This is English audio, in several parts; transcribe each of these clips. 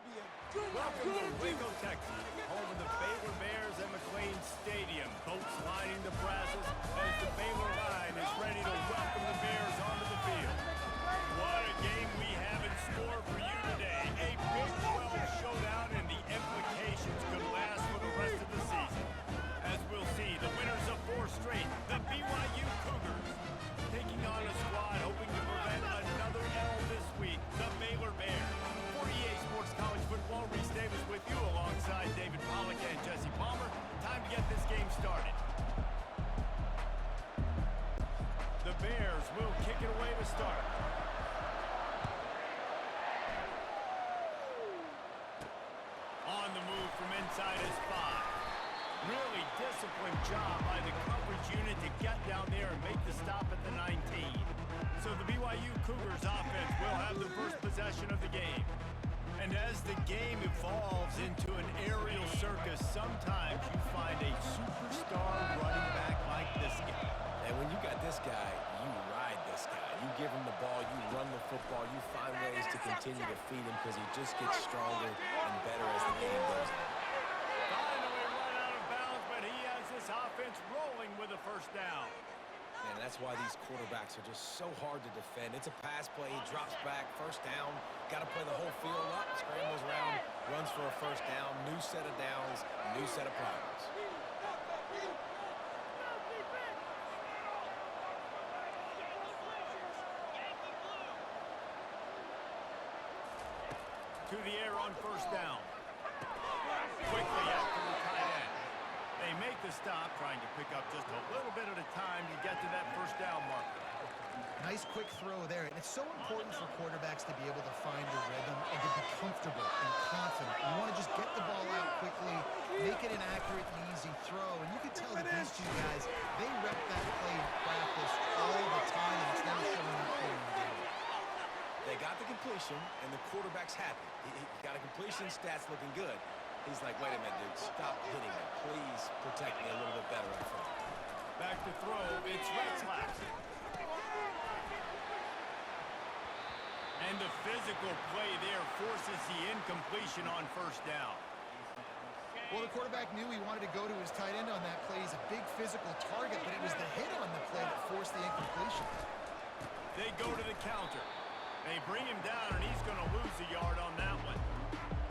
Welcome to Waco, Texas, home of the Baylor Bears at McLean Stadium. Boats lining the brasses as the Baylor line is ready to welcome the Bears onto the field. What a game we have in store for you today. A Big 12 showdown, and the implications could last for the rest of the season. As we'll see, the winners of 4 straight, the BYU Cougars, taking on a squad hoping to prevent another L this week, the Baylor Bears. For EA Sports College Football, Reese Davis with you alongside David Pollack and Jesse Palmer. Time to get this game started. The Bears will kick it away to start. On the move from inside is 5. Really disciplined job by the coverage unit to get down there and make the stop at the 19. So the BYU Cougars offense will have the first possession of the game. And as the game evolves into an aerial circus, sometimes you find a superstar running back like this guy. And when you got this guy, you ride this guy. You give him the ball, you run the football, you find ways to continue to feed him because he just gets stronger and better as the game goes on. Finally run out of bounds, but he has this offense rolling with a first down. And that's why these quarterbacks are just so hard to defend. It's a pass play, he drops back, first down, got to play the whole field up, scrambles around, runs for a first down, new set of downs, new set of problems. To the air on first down. Quickly after the tight end. They make the stop, trying to pick up just a little bit at a time to get to that first down marker. Nice quick throw there. And it's so important for quarterbacks to be able to find a rhythm and to be comfortable and confident. You want to just get the ball out quickly, make it an accurate and easy throw. And you can tell that these two guys, they rep that play in practice all the time, and it's now showing up here in the game. They got the completion, and the quarterback's happy. He got a completion, stats looking good. He's like, wait a minute, dude, stop hitting me. Please protect me a little bit better up front. Back to throw, it's Retzlaff. And the physical play there forces the incompletion on first down. Well, the quarterback knew he wanted to go to his tight end on that play. He's a big physical target, but it was the hit on the play that forced the incompletion. They go to the counter. They bring him down, and he's going to lose a yard on that one.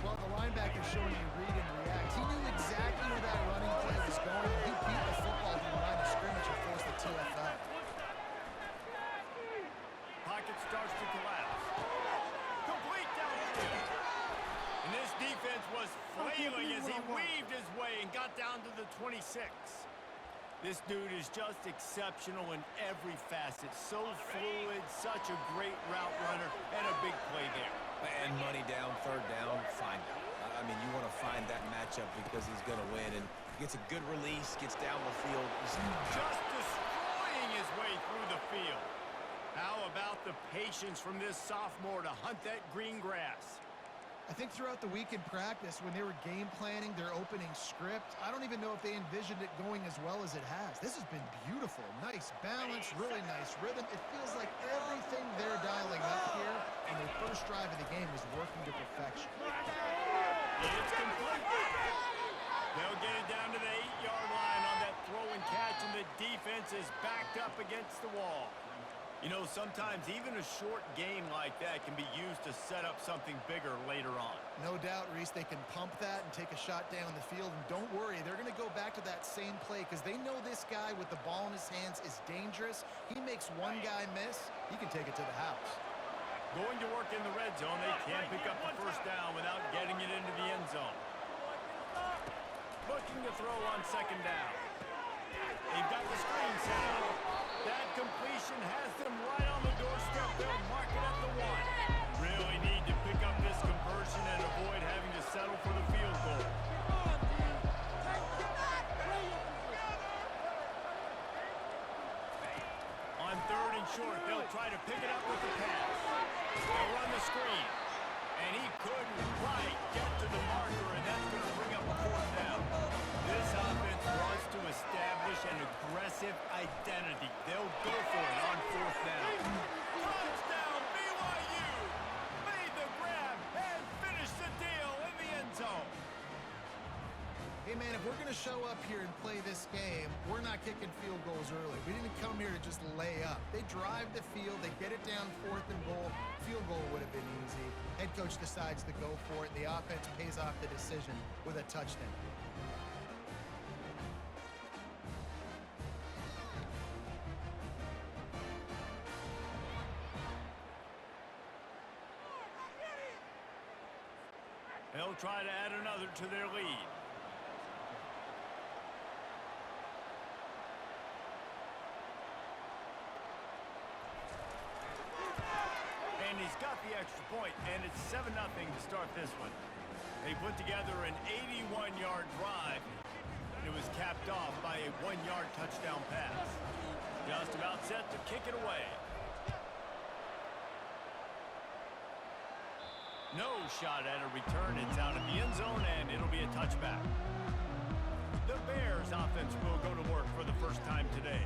Well, the linebacker's showing you read and react. He knew exactly where that running play was going. He beat the football to the line of scrimmage and forced the TFL. Pocket starts to collapse. Complete downfield. And this defense was flailing as he weaved his way and got down to the 26. This dude is just exceptional in every facet. So fluid, such a great route runner, and a big play there. And money down, third down, find him. I mean, you want to find that matchup because he's going to win. And gets a good release, gets down the field. He's just destroying his way through the field. How about the patience from this sophomore to hunt that green grass? I think throughout the week in practice, when they were game planning their opening script, I don't even know if they envisioned it going as well as it has. This has been beautiful. Nice balance, really nice rhythm. It feels like everything they're dialing up here on their first drive of the game is working to perfection. It's complete. They'll get it down to the 8-yard line on that throw and catch, and the defense is backed up against the wall. You know, sometimes even a short game like that can be used to set up something bigger later on. No doubt, Reese, they can pump that and take a shot down the field. And don't worry, they're going to go back to that same play because they know this guy with the ball in his hands is dangerous. He makes one guy miss, he can take it to the house. Going to work in the red zone, they can't pick up the first down without getting it into the end zone. Looking to throw on second down. They've got the screen set up. That completion has them right on the doorstep. They'll mark it at the 1. Really need to pick up this conversion and avoid having to settle for the field goal. On third and short, they'll try to pick it up with the pass. They'll run the screen. And he couldn't quite get to the marker, and that's going to bring up a fourth down. This offense wants to establish an aggressive identity. They'll go for it on fourth down. Touchdown, BYU! Made the grab and finished the deal Hey, man, if we're going to show up here and play this game, we're not kicking field goals early. We didn't come here to just lay up. They drive the field. They get it down 4th and goal. Field goal would have been easy. Head coach decides to go for it. The offense pays off the decision with a touchdown. They'll try to add another to their lead. And he's got the extra point, and it's 7-0 to start this one. They put together an 81-yard drive. It was capped off by a 1-yard touchdown pass. Just about set to kick it away. No shot at a return. It's out of the end zone, and it'll be a touchback. The Bears offense will go to work for the first time today.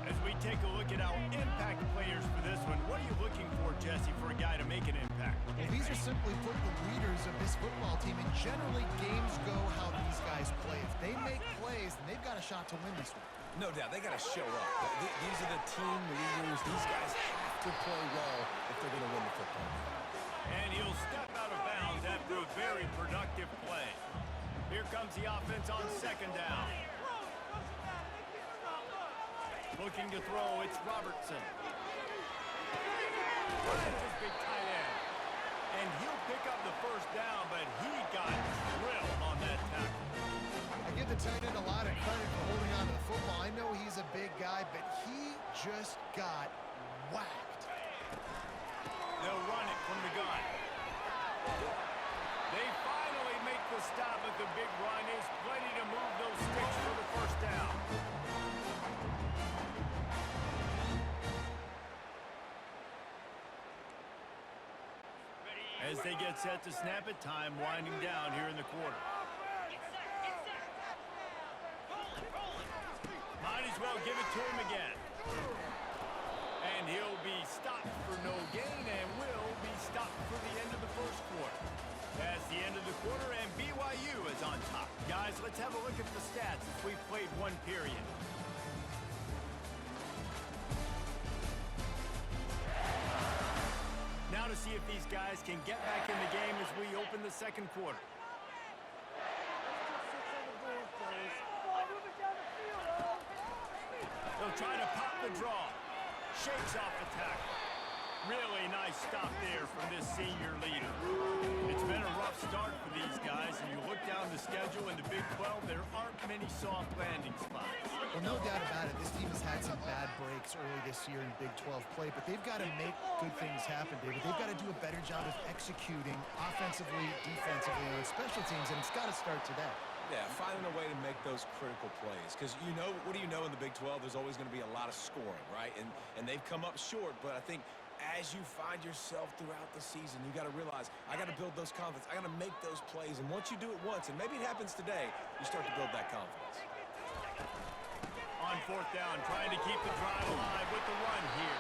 As we take a look at our impact players for this one, what are you looking for, Jesse, for a guy to make an impact? Well, these are simply put the leaders of this football team, and generally games go how these guys play. If they make plays, then they've got a shot to win this one. No doubt, they got to show up. These are the team leaders. These guys have to play well if they're going to win the football game. And he'll step out of bounds after a very productive play. Here comes the offense on 2nd down. Looking to throw, it's Robertson. That's his big tight end. And he'll pick up the first down, but he got drilled on that tackle. I give the tight end a lot of credit for holding on to the football. I know he's a big guy, but he just got whacked. They'll run it from the gun. They finally make the stop, but the big run is plenty to move those sticks for the first down. As they get set to snap it, time winding down here in the quarter. Might as well give it to him again. And he'll be stopped for no gain and will be stopped for the end of the first quarter. That's the end of the quarter, and BYU is on top. Guys, let's have a look at the stats as we've played one period. Now to see if these guys can get back in the game as we open the second quarter. They'll try to pop the draw. Shakes off the tackle. Really nice stop there from this senior leader. It's been a rough start for these guys, and you look down the schedule in the Big 12, there aren't many soft landing spots. Well, no doubt about it. This team has had some bad breaks early this year in Big 12 play, but they've got to make good things happen, David. They've got to do a better job of executing offensively, defensively, on special teams, and it's got to start today. Yeah, finding a way to make those critical plays. Because, you know, what do you know in the Big 12? There's always going to be a lot of scoring, right? And they've come up short, but I think as you find yourself throughout the season, you got to realize, I got to build those confidence. I got to make those plays. And once you do it once, and maybe it happens today, you start to build that confidence. On 4th down, trying to keep the drive alive with the run here.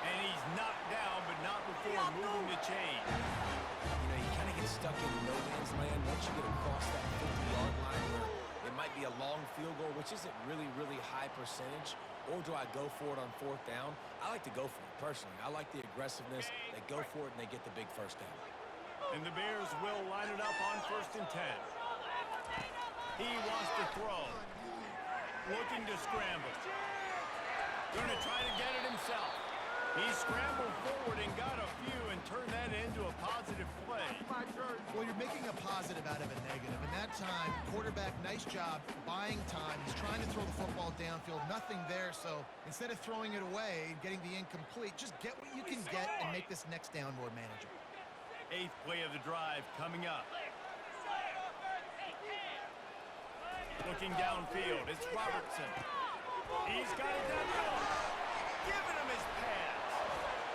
And he's knocked down, but not before moving the chain. You know, you kind of get stuck in no man's land once you get across that 50-yard line where it might be a long field goal, which isn't really, really high percentage. Or do I go for it on 4th down? I like to go for it, personally. I like the aggressiveness. They go for it, and they get the big first down. And the Bears will line it up on 1st and 10. He wants to throw. Looking to scramble. Going to try to get it himself. He scrambled forward and got a few and turned that into a positive play. Well, you're making a positive out of a negative. And that time, quarterback, nice job buying time. He's trying to throw the football downfield. Nothing there, so instead of throwing it away and getting the incomplete, just get what you can get and make this next down more manageable. 8th play of the drive coming up. Looking downfield, it's Robertson. He's got it downfield. Giving him his pass.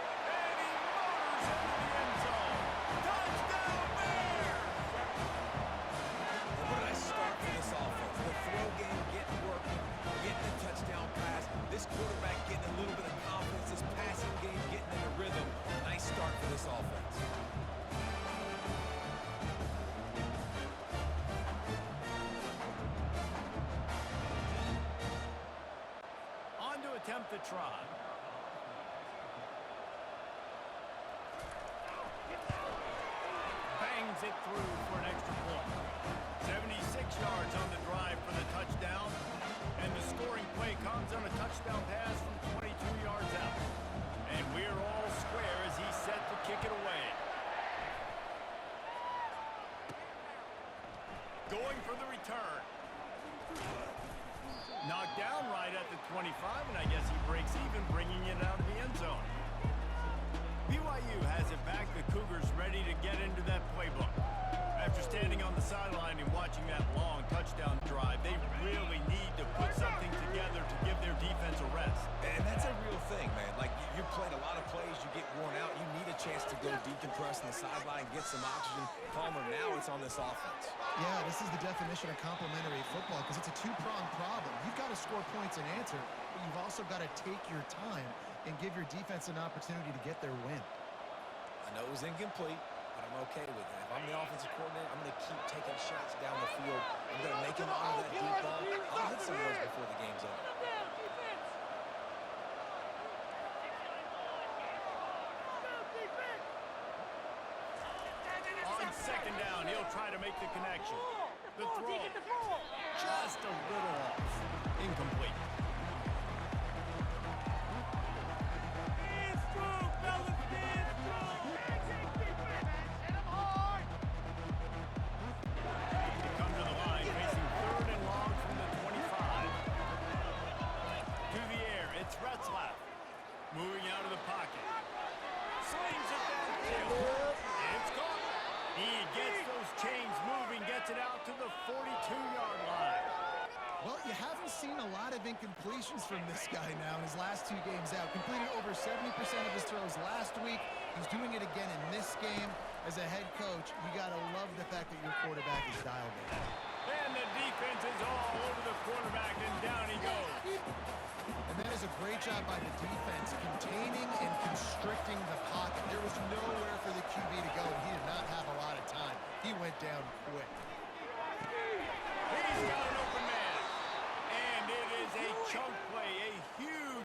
And he motors into the end zone. Touchdown, Bears! What did I start for this offense? The throw game getting working, getting the touchdown pass. This quarterback getting a little bit of confidence. This passing game getting in a rhythm. Nice start for this offense. attempt the try. Bangs it through for an extra point. 76 yards on the drive for the touchdown. And the scoring play comes on a touchdown pass from 22 yards out. And we're all square as he's set to kick it away. Going for the return. Knocked down right at the 25, and I guess he breaks even, bringing it out of the end zone. BYU has it back. The Cougars ready to get into that playbook. After standing on the sideline and watching that long touchdown drive, they really need to put something together to give their defense a rest. And that's a real thing, man. Like, you played a lot of plays, you get worn out, you need a chance to go decompress on the sideline, get some oxygen. Palmer, now it's on this offense. Yeah, this is the definition of complementary football because it's a two-pronged problem. You've got to score points and answer, but you've also got to take your time and give your defense an opportunity to get their win. I know it was incomplete, but I'm okay with it. If I'm the offensive coordinator, I'm going to keep taking shots down the field. I'm going to make him honor that deep ball. I'll hit some of those before the game's over. On second down, he'll try to make the connection. The throw, just a little off. Incomplete. Moving out of the pocket. Slings it downfield. And it's caught. He gets those chains moving, gets it out to the 42-yard line. Well, you haven't seen a lot of incompletions from this guy now in his last 2 games out. Completed over 70% of his throws last week. He's doing it again in this game. As a head coach, you got to love the fact that your quarterback is dialed in. And the defense is all over the quarterback, and down he goes. And that is a great job by the defense, containing and constricting